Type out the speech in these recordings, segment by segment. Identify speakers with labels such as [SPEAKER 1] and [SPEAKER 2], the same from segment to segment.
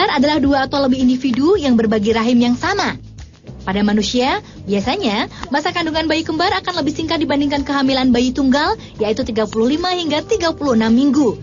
[SPEAKER 1] kembar adalah dua atau lebih individu yang berbagi rahim yang sama. Pada manusia, biasanya masa kandungan bayi kembar akan lebih singkat dibandingkan kehamilan bayi tunggal, yaitu 35 hingga 36 minggu.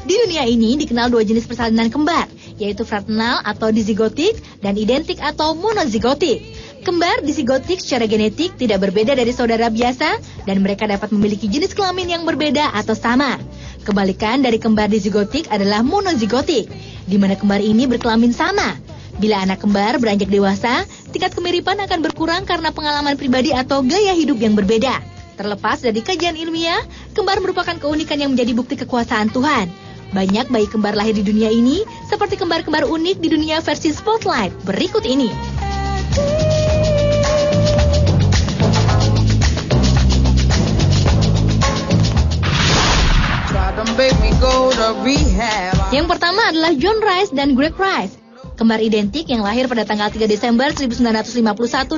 [SPEAKER 1] Di dunia ini dikenal dua jenis persalinan kembar, yaitu fraternal atau dizigotik dan identik atau monozigotik. Kembar dizigotik secara genetik tidak berbeda dari saudara biasa dan mereka dapat memiliki jenis kelamin yang berbeda atau sama. Kebalikan dari kembar dizigotik adalah monozigotik, di mana kembar ini berkelamin sama. Bila anak kembar beranjak dewasa, tingkat kemiripan akan berkurang karena pengalaman pribadi atau gaya hidup yang berbeda. Terlepas dari kajian ilmiah, kembar merupakan keunikan yang menjadi bukti kekuasaan Tuhan. Banyak bayi kembar lahir di dunia ini, seperti kembar-kembar unik di dunia versi Spotlight berikut ini. Yang pertama adalah John Rice dan Greg Rice, kembar identik yang lahir pada tanggal 3 Desember 1951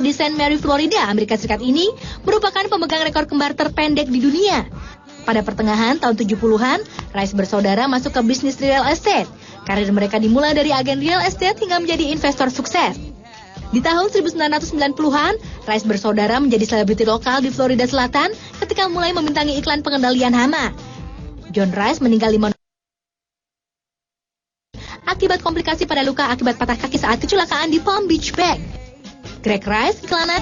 [SPEAKER 1] di St. Mary, Florida, Amerika Serikat ini merupakan pemegang rekor kembar terpendek di dunia. Pada pertengahan tahun 70-an, Rice bersaudara masuk ke bisnis real estate. Karir mereka dimulai dari agen real estate hingga menjadi investor sukses. Di tahun 1990-an, Rice bersaudara menjadi selebriti lokal di Florida Selatan ketika mulai membintangi iklan pengendalian hama. John Rice meninggal 5 akibat komplikasi pada luka akibat patah kaki saat kecelakaan di Palm Beach Bay. Greg Rice, iklanan.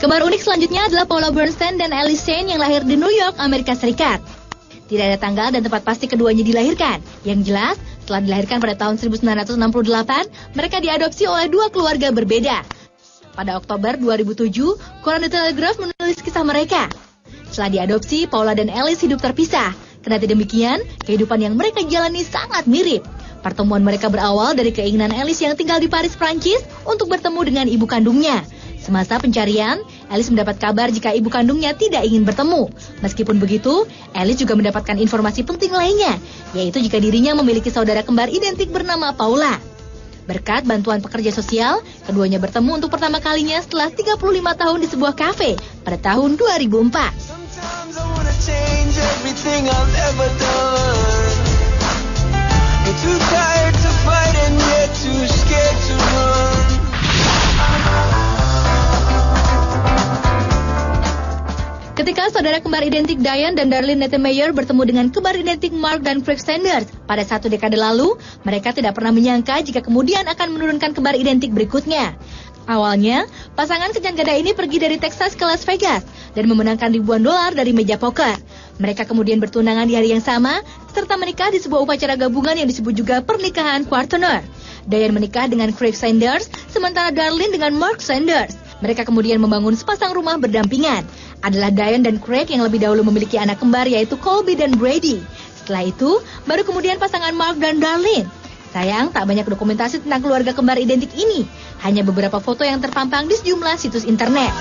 [SPEAKER 1] Kembar unik selanjutnya adalah Paula Bernstein dan Alice Shane yang lahir di New York, Amerika Serikat. Tidak ada tanggal dan tempat pasti keduanya dilahirkan. Yang jelas, setelah dilahirkan pada tahun 1968, mereka diadopsi oleh dua keluarga berbeda. Pada Oktober 2007, koran The Telegraph menulis kisah mereka. Setelah diadopsi, Paula dan Alice hidup terpisah. Kendati demikian, kehidupan yang mereka jalani sangat mirip. Pertemuan mereka berawal dari keinginan Alice yang tinggal di Paris, Prancis, untuk bertemu dengan ibu kandungnya. Semasa pencarian, Alice mendapat kabar jika ibu kandungnya tidak ingin bertemu. Meskipun begitu, Alice juga mendapatkan informasi penting lainnya, yaitu jika dirinya memiliki saudara kembar identik bernama Paula. Berkat bantuan pekerja sosial, keduanya bertemu untuk pertama kalinya setelah 35 tahun di sebuah kafe pada tahun 2004. Ketika saudara kembar identik Diane dan Darlene Nettemeyer bertemu dengan kembar identik Mark dan Craig Sanders pada 1 dekade lalu, mereka tidak pernah menyangka jika kemudian akan menurunkan kembar identik berikutnya. Awalnya, pasangan kencan ganda ini pergi dari Texas ke Las Vegas dan memenangkan ribuan dolar dari meja poker. Mereka kemudian bertunangan di hari yang sama, serta menikah di sebuah upacara gabungan yang disebut juga pernikahan quarter. Diane menikah dengan Craig Sanders, sementara Darlene dengan Mark Sanders. Mereka kemudian membangun sepasang rumah berdampingan. Adalah Diane dan Craig yang lebih dahulu memiliki anak kembar yaitu Colby dan Brady. Setelah itu, baru kemudian pasangan Mark dan Darlene. Sayang, tak banyak dokumentasi tentang keluarga kembar identik ini. Hanya beberapa foto yang terpampang di sejumlah situs internet.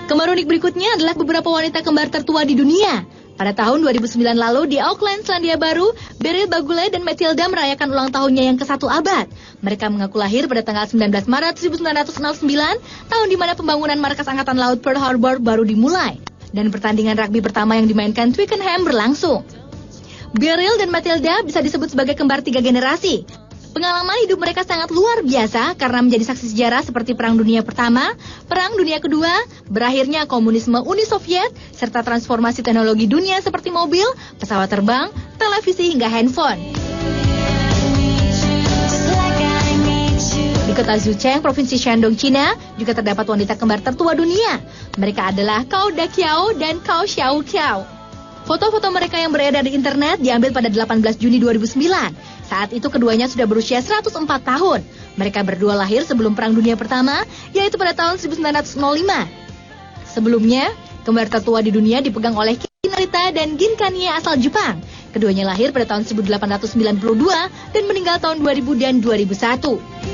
[SPEAKER 1] Kembar unik berikutnya adalah beberapa wanita kembar tertua di dunia. Pada tahun 2009 lalu di Auckland, Selandia Baru, Beryl Baguley dan Matilda merayakan ulang tahunnya yang ke-1 abad. Mereka mengaku lahir pada tanggal 19 Maret 1969, tahun di mana pembangunan markas Angkatan Laut Pearl Harbor baru dimulai. Dan pertandingan rugby pertama yang dimainkan Twickenham berlangsung. Beryl dan Matilda bisa disebut sebagai kembar 3 generasi. Pengalaman hidup mereka sangat luar biasa karena menjadi saksi sejarah seperti Perang Dunia Pertama, Perang Dunia Kedua, berakhirnya komunisme Uni Soviet, serta transformasi teknologi dunia seperti mobil, pesawat terbang, televisi hingga handphone. Di kota Zhucheng, Provinsi Shandong, China, juga terdapat wanita kembar tertua dunia. Mereka adalah Cao Daqiao dan Cao Xiaoqiao. Foto-foto mereka yang beredar di internet diambil pada 18 Juni 2009. Saat itu keduanya sudah berusia 104 tahun. Mereka berdua lahir sebelum Perang Dunia Pertama, yaitu pada tahun 1905. Sebelumnya, kembar tertua di dunia dipegang oleh Kei Narita dan Gin Kanye asal Jepang. Keduanya lahir pada tahun 1892 dan meninggal tahun 2000 dan 2001.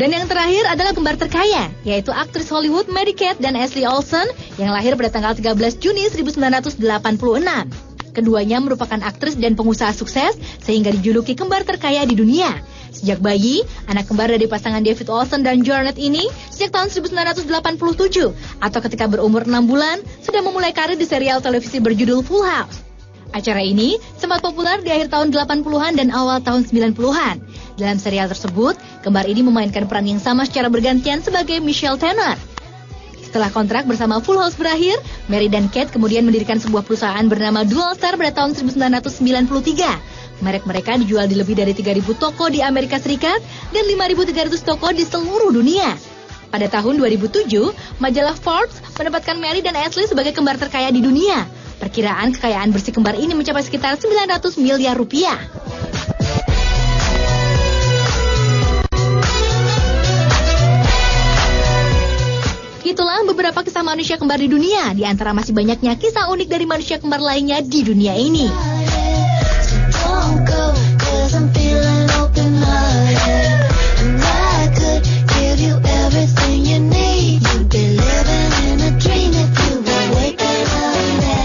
[SPEAKER 1] Dan yang terakhir adalah kembar terkaya, yaitu aktris Hollywood Mary Kate dan Ashley Olsen yang lahir pada tanggal 13 Juni 1986. Keduanya merupakan aktris dan pengusaha sukses sehingga dijuluki kembar terkaya di dunia. Sejak bayi, anak kembar dari pasangan David Olsen dan Janet ini sejak tahun 1987 atau ketika berumur 6 bulan sudah memulai karir di serial televisi berjudul Full House. Acara ini sempat populer di akhir tahun 80-an dan awal tahun 90-an. Dalam serial tersebut, kembar ini memainkan peran yang sama secara bergantian sebagai Michelle Tanner. Setelah kontrak bersama Full House berakhir, Mary dan Kate kemudian mendirikan sebuah perusahaan bernama Dual Star pada tahun 1993. Merek mereka dijual di lebih dari 3.000 toko di Amerika Serikat dan 5.300 toko di seluruh dunia. Pada tahun 2007, majalah Forbes menempatkan Mary dan Ashley sebagai kembar terkaya di dunia. Perkiraan kekayaan bersih kembar ini mencapai sekitar 900 miliar rupiah. Itulah beberapa kisah manusia kembar di dunia. Di antara masih banyaknya kisah unik dari manusia kembar lainnya di dunia ini.